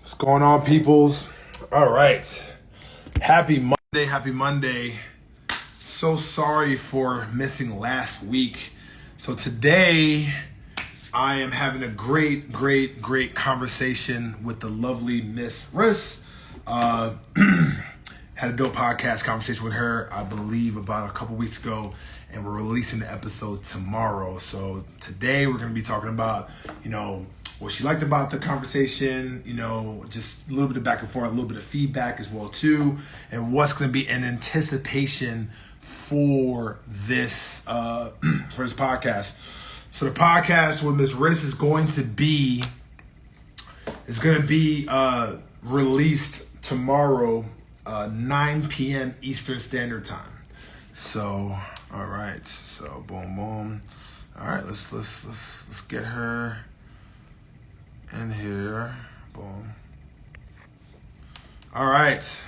What's going on, peoples? All right. Happy Monday. Happy Monday. So sorry for missing last week. So today I am having a great conversation with the lovely Miss Riss. Had a dope podcast conversation with her, I believe, about a couple weeks ago, and we're releasing the episode tomorrow. So today we're going to be talking about, what she liked about the conversation, just a little bit of back and forth, a little bit of feedback as well too, and what's going to be in anticipation for this for this podcast. So the podcast with Miss Riss is going to be released tomorrow, 9 p.m. Eastern Standard Time. So, all right. So, boom. All right, let's get her in here. Boom. All right.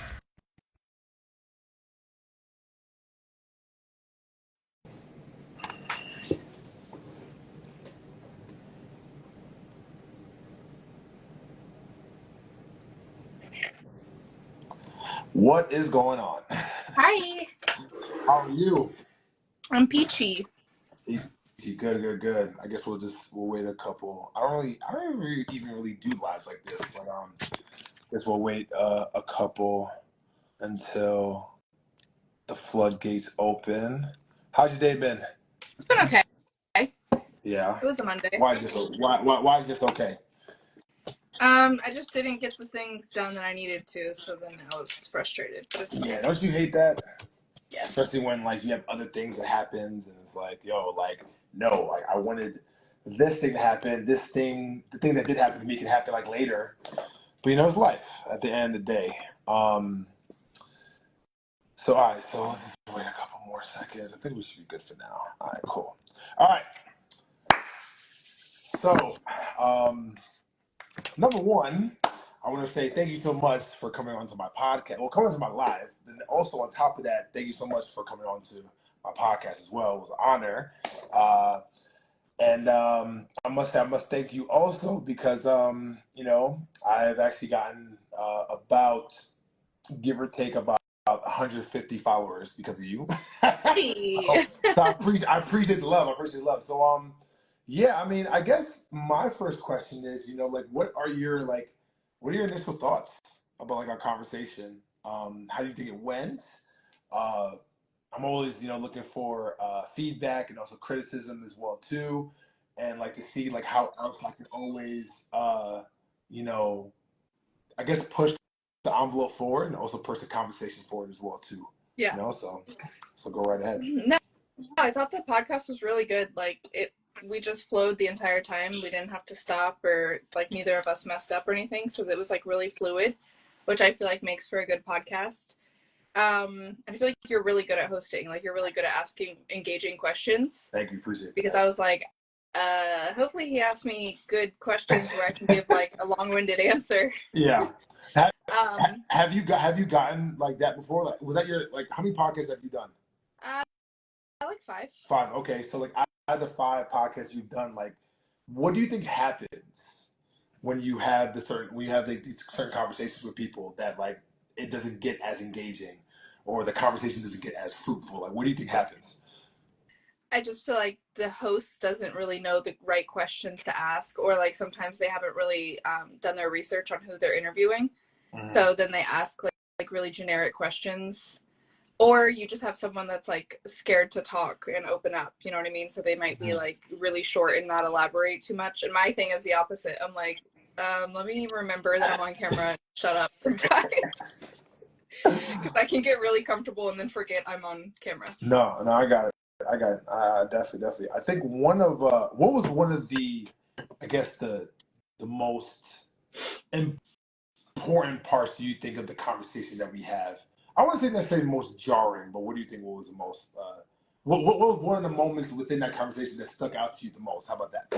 What is going on? Hi. How are you? I'm peachy. Good. I guess we'll wait a couple. I don't even really do lives like this, but guess we'll wait a couple until the floodgates open. How's your day been? It's been okay. Yeah. It was a Monday. Why just okay? I just didn't get the things done that I needed to, so then I was frustrated. But it's Yeah, don't you hate that? Yes. Especially when you have other things that happens and it's no, I wanted this thing to happen, the thing that did happen to me can happen later. But it's life at the end of the day. So all right, so let's just wait a couple more seconds. I think we should be good for now. All right, cool. All right. So, number one, I want to say thank you so much for coming onto my podcast. Well, coming onto my live. And also on top of that, thank you so much for coming onto my podcast as well. It was an honor. And I must thank you also because I've actually gotten about, give or take, about 150 followers because of you. Hey. So I appreciate the love. So yeah, I mean, I guess my first question is, what are your initial thoughts about our conversation? How do you think it went? I'm always, looking for feedback and also criticism as well too, and to see how else I can always, I guess push the envelope forward and also push the conversation forward as well too. Yeah. So go right ahead. No, I thought the podcast was really good. We just flowed the entire time. We didn't have to stop or neither of us messed up or anything. So it was really fluid, which I feel makes for a good podcast. I feel like you're really good at hosting. You're really good at asking engaging questions. Thank you, appreciate it. Because I was hopefully he asked me good questions where I can give a long-winded answer. Yeah. Have you gotten that before? Was that your how many podcasts have you done? I like 5. 5. Okay, so out of the 5 podcasts you've done, what do you think happens when you have these certain conversations with people that it doesn't get as engaging, or the conversation doesn't get as fruitful? What do you think happens? I just feel the host doesn't really know the right questions to ask, or sometimes they haven't really done their research on who they're interviewing. Mm-hmm. So then they ask really generic questions, or you just have someone that's scared to talk and open up, you know what I mean? So they might be really short and not elaborate too much. And my thing is the opposite. I'm let me remember that I'm on camera and shut up sometimes. Because I can get really comfortable and then forget I'm on camera. No, I got it. Definitely. I think what was one of the, I guess the most important parts do you think of the conversation that we have? I want to say necessarily most jarring, but what do you think was the most, what was one of the moments within that conversation that stuck out to you the most? How about that?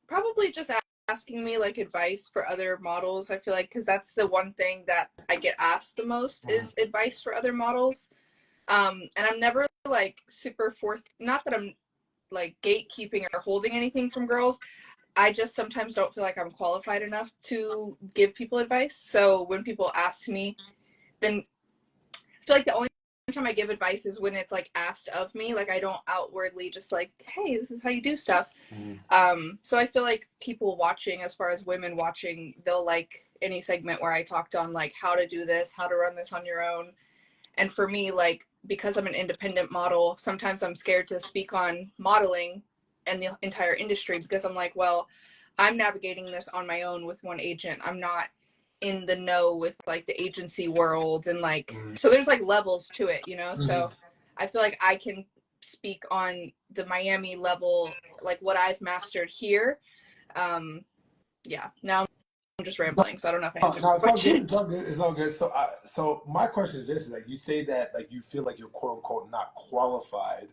Probably just asking me advice for other models. I feel because that's the one thing that I get asked the most is advice for other models. And I'm never super not that I'm gatekeeping or holding anything from girls. I just sometimes don't feel like I'm qualified enough to give people advice. So when people ask me, then I feel like the only time I give advice is when it's like asked of me. Like I don't outwardly just like, hey, this is how you do stuff. So I feel like people watching, as far as women watching, they'll like any segment where I talked on like how to do this, how to run this on your own. And for me, like, because I'm an independent model, sometimes I'm scared to speak on modeling and the entire industry because I'm like, well, I'm navigating this on my own with one agent. I'm not in the know with like the agency world and like, so there's like levels to it, you know? So I feel like I can speak on the Miami level, like what I've mastered here. Yeah, now I'm just rambling, so I don't know if I answered No, the it's all good. question. It's all good. It's all good. So, so my question is this: like, you say that like you feel like you're quote unquote not qualified,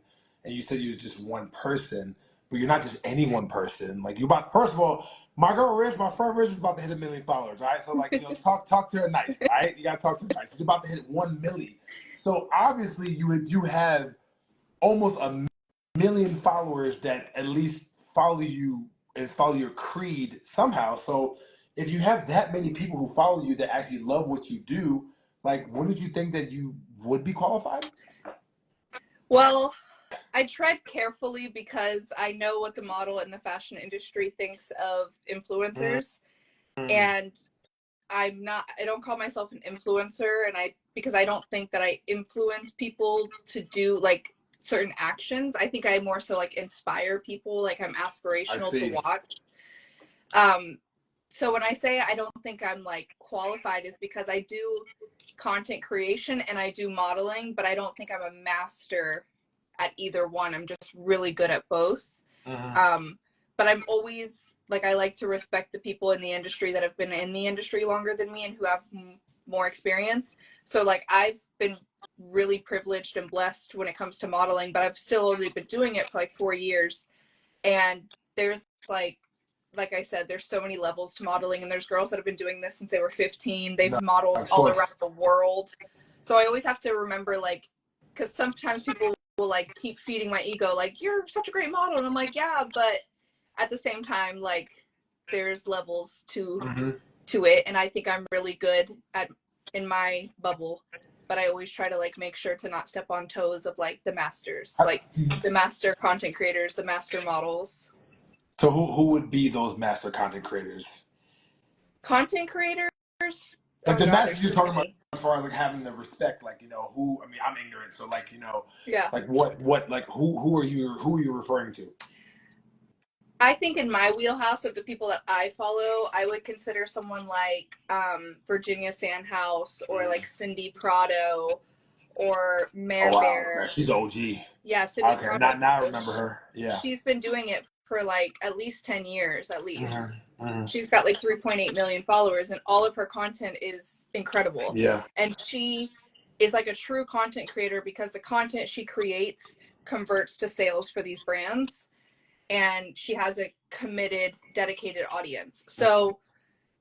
and you said you're just one person, but you're not just any one person. Like, you about first of all, my girl Riss, my friend Riss is about to hit 1 million followers, right? So, like, talk to her nice, all right? You gotta talk to her nice. She's about to hit 1 million. So obviously, you have almost a million followers that at least follow you and follow your creed somehow. So if you have that many people who follow you that actually love what you do, like, wouldn't you think that you would be qualified? Well, I tread carefully because I know what the model and the fashion industry thinks of influencers. Mm-hmm. And I don't call myself an influencer, and because I don't think that I influence people to do like certain actions. I think I more so like inspire people, like I'm I aspirational to see. watch. Um, so when I say I don't think I'm like qualified is because I do content creation and I do modeling, but I don't think I'm a master at either one. I'm just really good at both. Mm-hmm. But I'm always like I like to respect the people in the industry that have been in the industry longer than me and who have more experience. So like I've been really privileged and blessed when it comes to modeling, but I've still only been doing it for like 4 years. And there's like I said, there's so many levels to modeling, and there's girls that have been doing this since they were 15. They've No, modeled of all around course. the world. So I always have to remember, like, because sometimes people will like keep feeding my ego, like, you're such a great model. And I'm like, yeah, but at the same time, like, there's levels Mm-hmm. to it. And I think I'm really good at in my bubble. But I always try to like make sure to not step on toes of like the masters, like the master content creators, the master models. So who would be those master content creators? Content creators, Like oh the god, masters there's you're so talking about many. as far as like having the respect, like, who, I mean, I'm ignorant, so like, Yeah, like what like who are you referring to? I think in my wheelhouse of the people that I follow, I would consider someone like Virginia Sandhouse or like Cindy Prado or Oh Mare wow, man, Bear. she's OG. Yeah, Cindy Okay, Prado. now I remember her. Yeah. She's been doing it for like at least 10 years at least. Mm-hmm. Mm-hmm. She's got like 3.8 million followers and all of her content is incredible. Yeah. And she is like a true content creator because the content she creates converts to sales for these brands, and she has a committed, dedicated audience. So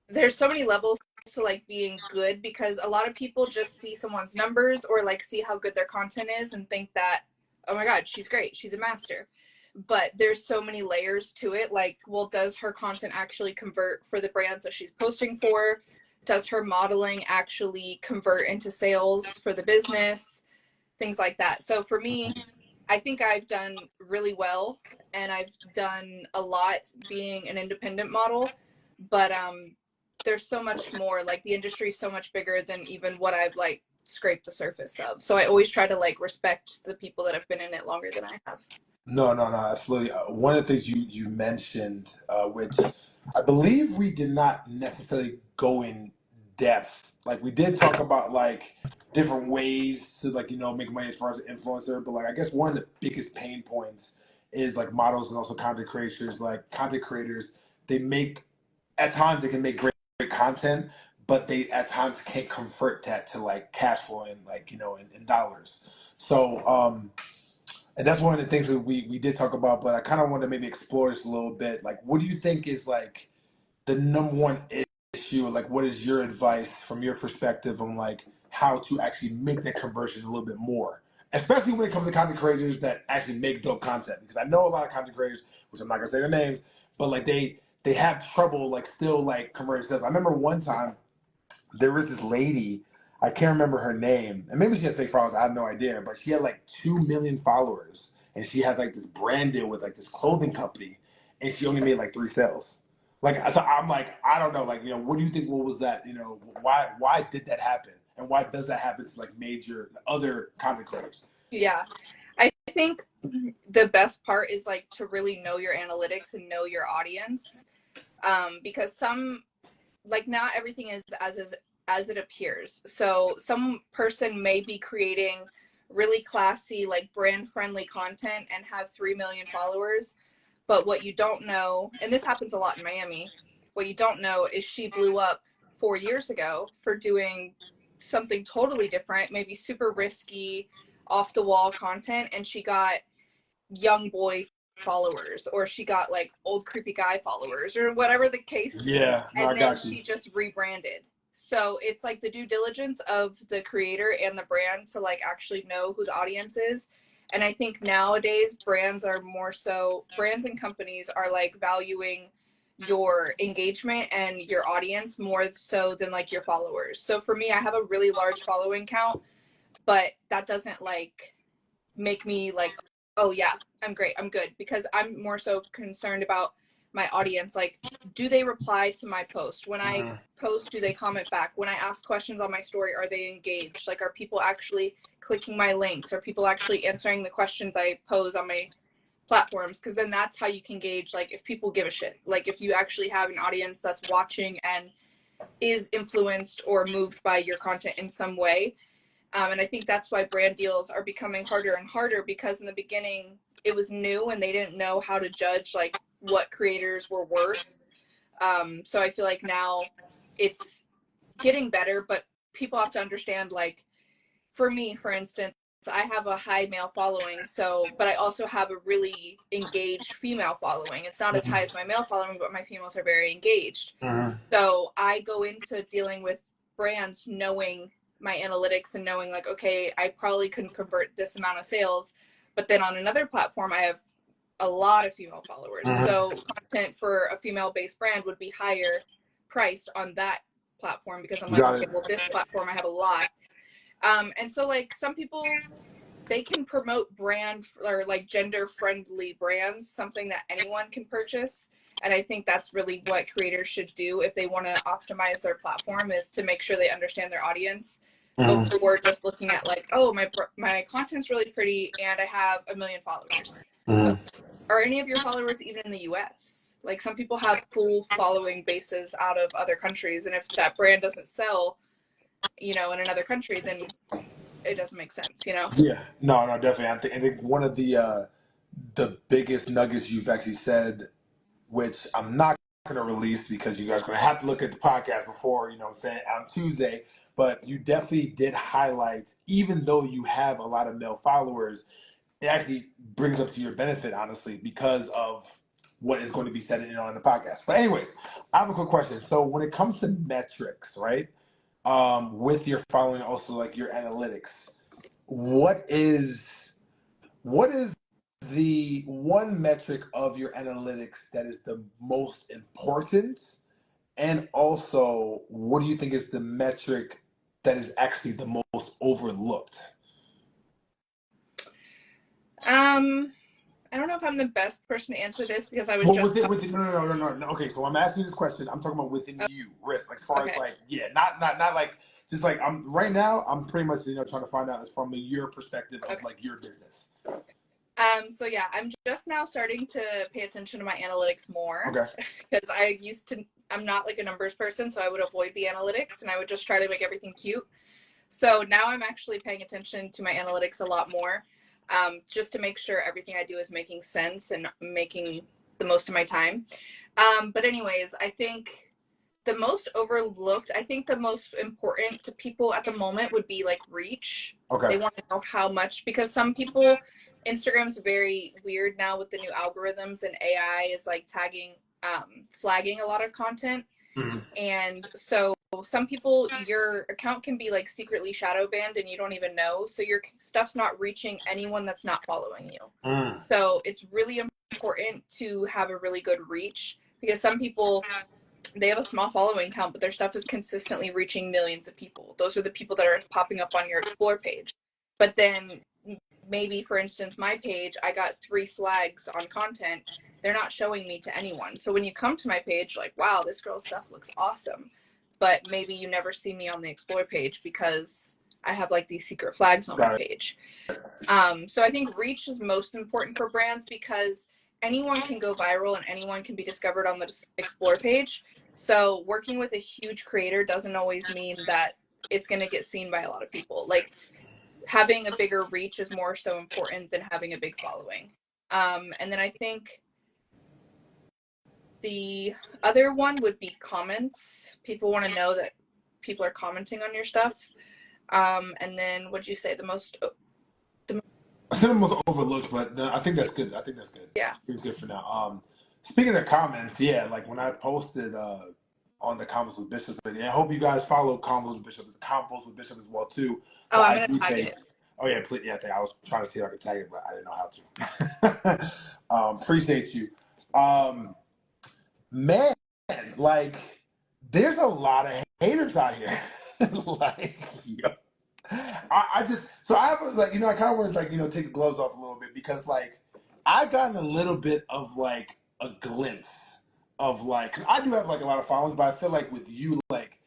there's so many levels to like being good because a lot of people just see someone's numbers or like see how good their content is and think that, oh my god, she's great, she's a master. But there's so many layers to it. Like, well, does her content actually convert for the brands that she's posting for? Does her modeling actually convert into sales for the business? Things like that. So for me, I think I've done really well and I've done a lot being an independent model, but there's so much more. Like the industry is so much bigger than even what I've like scraped the surface of. So I always try to like respect the people that have been in it longer than I have. No, absolutely. One of the things you mentioned, which I believe we did not necessarily go in depth. Like, we did talk about like different ways to, like, make money as far as an influencer, but like I guess one of the biggest pain points is like models and also content creators. Like, content creators, they make at times they can make great content, but they at times can't convert that to like cash flow and, like, in dollars. So and that's one of the things that we did talk about, but I kind of wanted to maybe explore this a little bit. Like, what do you think is like the number one issue? Like, what is your advice from your perspective on like how to actually make that conversion a little bit more, especially when it comes to content creators that actually make dope content? Because I know a lot of content creators, which I'm not gonna say their names, but like they have trouble like still like converting sales. I remember one time there was this lady, I can't remember her name, and maybe she had fake followers, I have no idea, but she had like 2 million followers, and she had like this brand deal with like this clothing company, and she only made like 3 sales. Like, so I'm like, I don't know, like, you know, what do you think? What was that? You know, why did that happen, and why does that happen to like major other content creators? Yeah, I think the best part is like to really know your analytics and know your audience, because some, like, not everything is as it appears. So some person may be creating really classy, like brand friendly content and have 3 million followers, but what you don't know, and this happens a lot in Miami, what you don't know is she blew up 4 years ago for doing something totally different, maybe super risky, off the wall content, and she got young boy followers, or she got like old creepy guy followers, or whatever the case, Yeah, no, I and then got you. she just rebranded. So it's like the due diligence of the creator and the brand to like actually know who the audience is. And I think nowadays brands and companies are like valuing your engagement and your audience more so than like your followers. So for me, I have a really large following count, but that doesn't like make me like, oh yeah, I'm great, I'm good, because I'm more so concerned about my audience. Like, do they reply to my post when I post? Do they comment back when I ask questions on my story? Are they engaged? Like, are people actually clicking my links? Are people actually answering the questions I pose on my platforms? Because then that's how you can gauge like if people give a shit, like if you actually have an audience that's watching and is influenced or moved by your content in some way. And I think that's why brand deals are becoming harder and harder, because in the beginning it was new and they didn't know how to judge like what creators were worth. So I feel like now it's getting better, but people have to understand, like, for me, for instance, I have a high male following, so, but I also have a really engaged female following. It's not as high as my male following, but my females are very engaged. So I go into dealing with brands knowing my analytics and knowing like, okay, I probably couldn't convert this amount of sales, but then on another platform, I have a lot of female followers. So content for a female based brand would be higher priced on that platform, because I'm like, Got okay, it. well, this platform I have a lot. And so like some people, they can promote brand or like gender friendly brands, something that anyone can purchase. And I think that's really what creators should do if they want to optimize their platform, is to make sure they understand their audience before just looking at like, oh, my content's really pretty and I have 1 million followers. But are any of your followers even in the US? Like, some people have full following bases out of other countries, and if that brand doesn't sell, in another country, then it doesn't make sense, Yeah, no, no, definitely. I think one of the biggest nuggets you've actually said, which I'm not going to release because you guys are going to have to look at the podcast before, you know what I'm saying, on Tuesday. But you definitely did highlight, even though you have a lot of male followers, it actually brings up to your benefit, honestly, because of what is going to be said on the podcast. But anyways, I have a quick question. So when it comes to metrics, right, with your following, also like your analytics, what is the one metric of your analytics that is the most important? And also, what do you think is the metric that is actually the most overlooked? I don't know if I'm the best person to answer this, because I was Well, just within no. Okay, so I'm asking you this question. I'm talking about within you, Risk. Like, as far as okay. like, yeah, not like just like I'm right now. I'm pretty much trying to find out is from your perspective of Okay. like your business. So yeah, I'm just now starting to pay attention to my analytics more, Okay. because I'm not like a numbers person, so I would avoid the analytics and I would just try to make everything cute. So now I'm actually paying attention to my analytics a lot more, just to make sure everything I do is making sense and making the most of my time. But anyways, I think I think the most important to people at the moment would be like reach. Okay. They want to know how much, because some people, Instagram's very weird now with the new algorithms, and AI is like flagging a lot of content. Mm-hmm. And so some people, your account can be like secretly shadow banned and you don't even know. So your stuff's not reaching anyone that's not following you. Mm. So it's really important to have a really good reach, because some people, they have a small following count, but their stuff is consistently reaching millions of people. Those are the people that are popping up on your explore page. But then maybe, for instance, my page, I got 3 flags on content. They're not showing me to anyone. So when you come to my page, like, wow, this girl's stuff looks awesome. But maybe you never see me on the explore page because I have like these secret flags on my page. So I think reach is most important for brands because anyone can go viral and anyone can be discovered on the explore page. So working with a huge creator doesn't always mean that it's going to get seen by a lot of people. Like, having a bigger reach is more so important than having a big following. And then I think the other one would be comments. People want to know that people are commenting on your stuff. And then what'd you say? I said the most overlooked, but I think that's good. Yeah. It's good for now. Speaking of comments, yeah, like when I posted on the Convos with Bishop, and I hope you guys follow Convos with Bishop as well too. Oh, I'm gonna tag it. Oh yeah, please, yeah. I was trying to see if I could tag it, but I didn't know how to. Appreciate you, man. Like, there's a lot of haters out here. Like, yo. I just, so I was like, I kind of want to like, take the gloves off a little bit because like I've gotten a little bit of like a glimpse of like, cause I do have like a lot of followers, but I feel like with you, like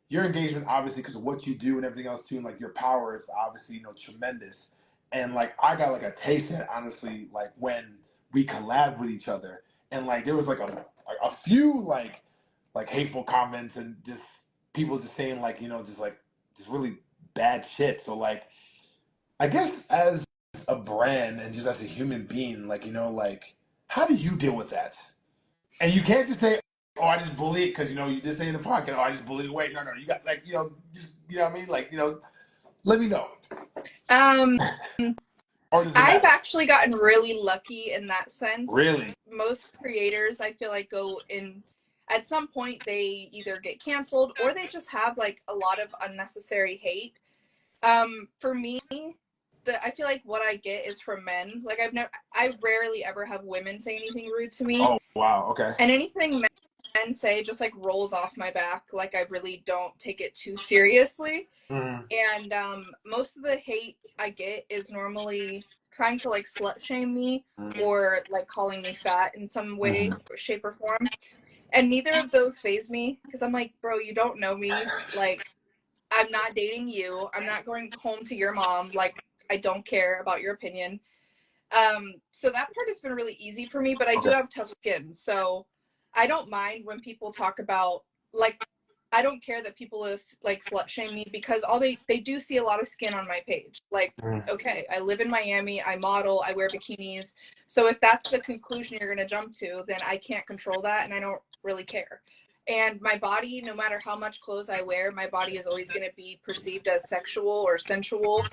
your engagement, obviously, because of what you do and everything else too, and like your power is obviously, tremendous. And like, I got like a taste of it, honestly, like when we collab with each other and like, there was like a few like hateful comments and just people just saying like, just really bad shit. So like, I guess as a brand and just as a human being, like, like how do you deal with that? And you can't just say, "Oh, I just bully it," because you just say in the podcast, "Oh, I just bully it." Wait, no, you got like, just what I mean, like, let me know. I've actually gotten really lucky in that sense. Really? Most creators, I feel like, go in at some point they either get canceled or they just have like a lot of unnecessary hate. For me, I feel like what I get is from men. Like I rarely ever have women say anything rude to me. Oh, wow. Okay. And anything men say just like rolls off my back. Like, I really don't take it too seriously. And most of the hate I get is normally trying to like slut shame me or like calling me fat in some way, shape, or form. And neither of those faze me because I'm like, bro, you don't know me. Like, I'm not dating you. I'm not going home to your mom. Like, I don't care about your opinion. So that part has been really easy for me, but I do have tough skin. So I don't mind when people talk about, like, I don't care that people like slut shame me because they do see a lot of skin on my page. Like, okay, I live in Miami, I model, I wear bikinis. So if that's the conclusion you're going to jump to, then I can't control that and I don't really care. And my body, no matter how much clothes I wear, my body is always going to be perceived as sexual or sensual.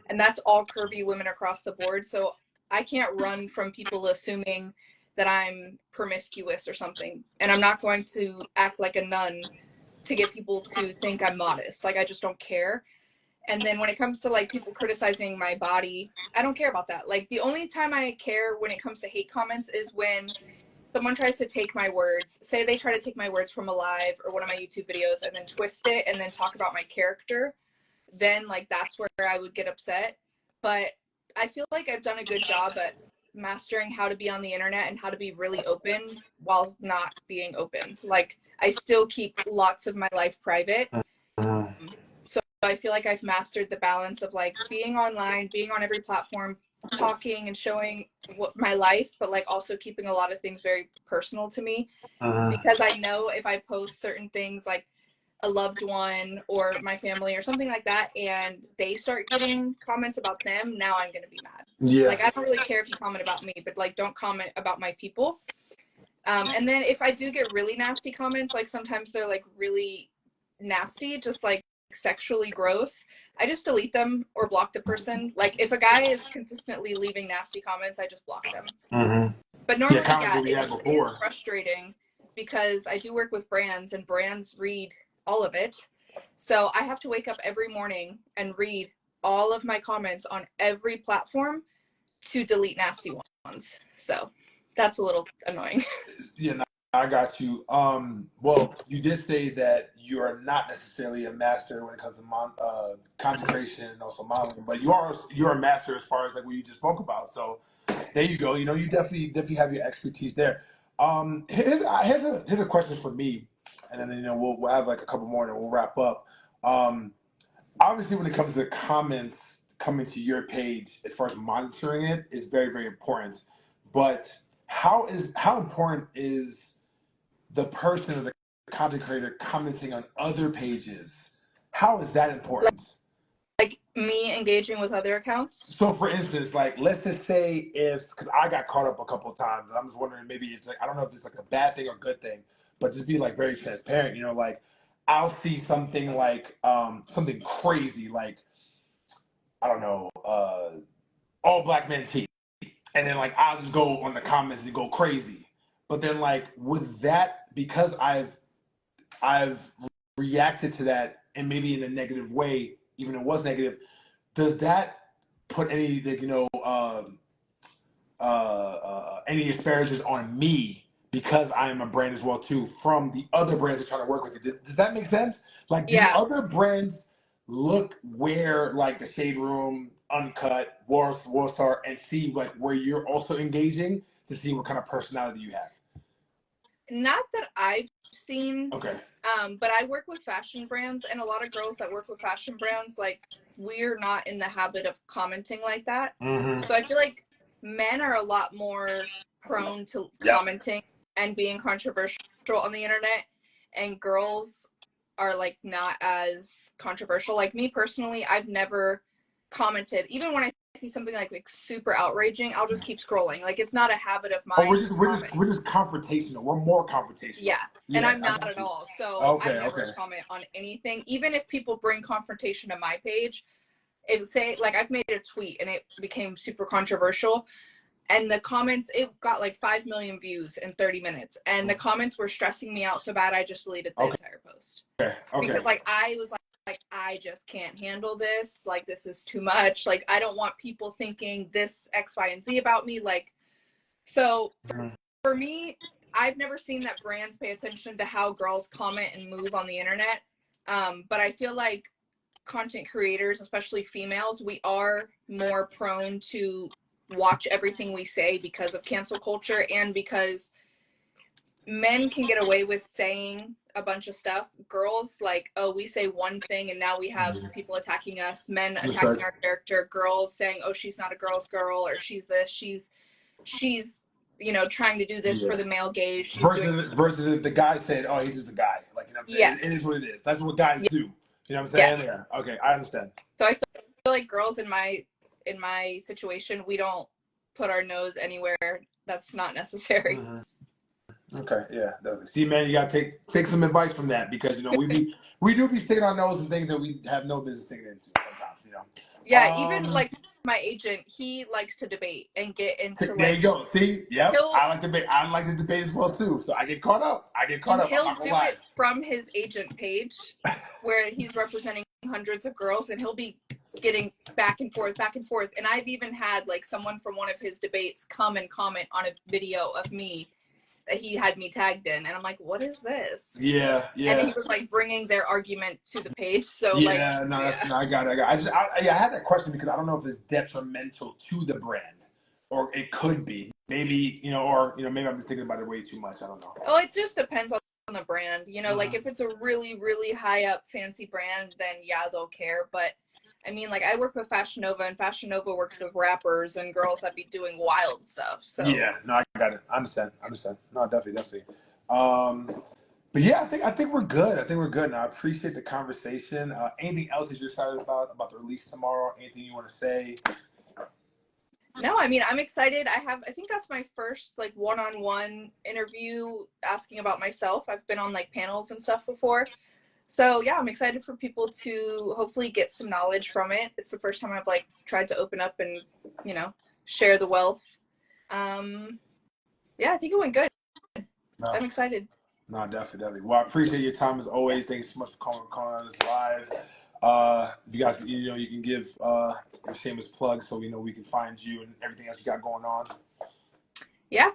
And that's all curvy women across the board. So I can't run from people assuming that I'm promiscuous or something. And I'm not going to act like a nun to get people to think I'm modest. Like, I just don't care. And then when it comes to like people criticizing my body, I don't care about that. Like, the only time I care when it comes to hate comments is when someone tries to take my words, say they try to take my words from a live or one of my YouTube videos and then twist it and then talk about my character. Then like that's where I would get upset. But I feel like I've done a good job at mastering how to be on the internet and how to be really open while not being open. Like, I still keep lots of my life private. So I feel like I've mastered the balance of like being online, being on every platform, talking and showing what my life, but like also keeping a lot of things very personal to me. Because I know if I post certain things like a loved one or my family or something like that and they start getting comments about them, now I'm gonna be mad. Yeah. Like, I don't really care if you comment about me, but like, don't comment about my people. And then if I do get really nasty comments, like sometimes they're like really nasty, just like sexually gross, I just delete them or block the person. Like, if a guy is consistently leaving nasty comments, I just block them. But normally, it is frustrating because I do work with brands and brands read all of it. So I have to wake up every morning and read all of my comments on every platform to delete nasty ones. So that's a little annoying. Yeah, I got you. Well, you did say that you are not necessarily a master when it comes to content creation and also modeling, but you're a master as far as like what you just spoke about. So there you go. You know, you definitely have your expertise there. Here's a question for me, and then we'll have like a couple more and then we'll wrap up. Um, Obviously, when it comes to the comments coming to your page, as far as monitoring it, is very, very important. But how important is the person or the content creator commenting on other pages? How is that important? Like me engaging with other accounts. So, for instance, like let's just say if because I got caught up a couple of times, and I'm just wondering maybe it's like I don't know if it's like a bad thing or good thing, but just be like very transparent. You know, like I'll see something like something crazy like I don't know, all black men cheat. And then like I'll just go on the comments and go crazy. But then like with that, because I've reacted to that and maybe in a negative way, even if it was negative, does that put any like, any asparagus on me because I am a brand as well too from the other brands that are trying to work with you? Does that make sense? Like, do Yeah. other brands look where like the Shade Room, Uncut, World Star, and see like where you're also engaging to see what kind of personality you have? Not that I've seen. Okay. But I work with fashion brands, and a lot of girls that work with fashion brands, like we're not in the habit of commenting like that. Mm-hmm. So I feel like men are a lot more prone to commenting and being controversial on the internet, and girls are like not as controversial. Like me personally, I've never commented. Even when I see something like super outraging, I'll just keep scrolling. Like it's not a habit of mine. We're just confrontational. We're more confrontational. Yeah. And I'm not at all. So I never comment on anything. Even if people bring confrontation to my page, it say like I've made a tweet and it became super controversial. And the comments, it got like 5 million views in 30 minutes. And the comments were stressing me out so bad I just deleted the entire post. Okay. Because like I was like I just can't handle this. Like this is too much. Like I don't want people thinking this X, Y, and Z about me. Like so for me, I've never seen that brands pay attention to how girls comment and move on the internet. But I feel like content creators, especially females, we are more prone to watch everything we say because of cancel culture and because men can get away with saying a bunch of stuff. Girls, like, oh, we say one thing and now we have people attacking us, men attacking our character, girls saying, oh, she's not a girl's girl, or she's this, she's trying to do this for the male gaze. Versus if the guy said, "Oh, he's just a guy," like what I'm saying. Yes. It is what it is. That's what guys do. You know what I'm saying? Yes. Yeah. Okay, I understand. So I feel like girls in my situation, we don't put our nose anywhere that's not necessary. Mm-hmm. Okay, yeah, definitely. See, man, you gotta take some advice from that because we do be sticking our nose in things that we have no business sticking into sometimes. Yeah, even like my agent, he likes to debate and get into like. There you go. See, yep. I like debate. I like to debate as well too. So I get caught up. He'll do it from his agent page, where he's representing hundreds of girls, and he'll be getting back and forth. And I've even had like someone from one of his debates come and comment on a video of me that he had me tagged in, and I'm like, what is this? Yeah. And he was like bringing their argument to the page. So no, I got it. I had that question because I don't know if it's detrimental to the brand, or it could be. Maybe maybe I'm just thinking about it way too much. I don't know. Oh, it just depends on the brand. Like if it's a really, really high up fancy brand, then yeah, they'll care. But I mean, like I work with Fashion Nova, and Fashion Nova works with rappers and girls that be doing wild stuff. So yeah, no, I got it. I understand. No, definitely. But yeah, I think we're good. And I appreciate the conversation. Anything else that you're excited about the release tomorrow? Anything you want to say? No, I mean, I'm excited. I think that's my first like one-on-one interview asking about myself. I've been on like panels and stuff before. So yeah, I'm excited for people to hopefully get some knowledge from it. It's the first time I've like tried to open up and, share the wealth. Yeah, I think it went good. No. I'm excited. No, definitely. Well, I appreciate your time as always. Thanks so much for calling us live. You guys, you can give your shameless plug so we know we can find you and everything else you got going on. Yeah.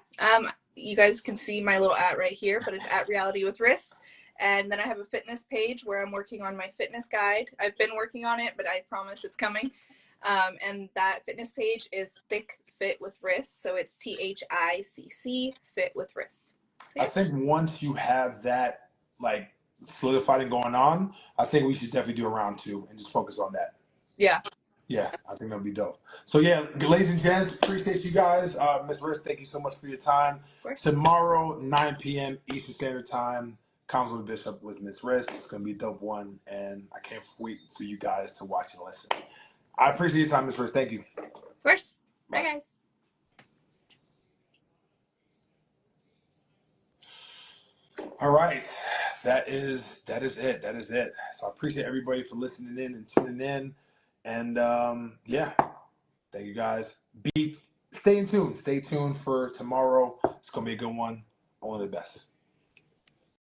you guys can see my little @ right here, but it's @ reality with Riss. And then I have a fitness page where I'm working on my fitness guide. I've been working on it, but I promise it's coming. And that fitness page is Thick Fit with Riss. So it's THICC Fit with Riss. So, yeah. I think once you have that like solidified and going on, I think we should definitely do a round 2 and just focus on that. Yeah. Yeah, I think that'll be dope. So yeah, ladies and gents, appreciate you guys. Ms. Riss, thank you so much for your time. Of course. Tomorrow, 9 p.m. Eastern Standard Time, Council of Bishop with Ms. Riss. It's gonna be a dope one, and I can't wait for you guys to watch and listen. I appreciate your time, Ms. Riss. Thank you. Of course. Bye, guys. All right, that is it. That is it. So I appreciate everybody for listening in and tuning in, and yeah, thank you guys. Stay in tune. Stay tuned for tomorrow. It's gonna be a good one. Only the best.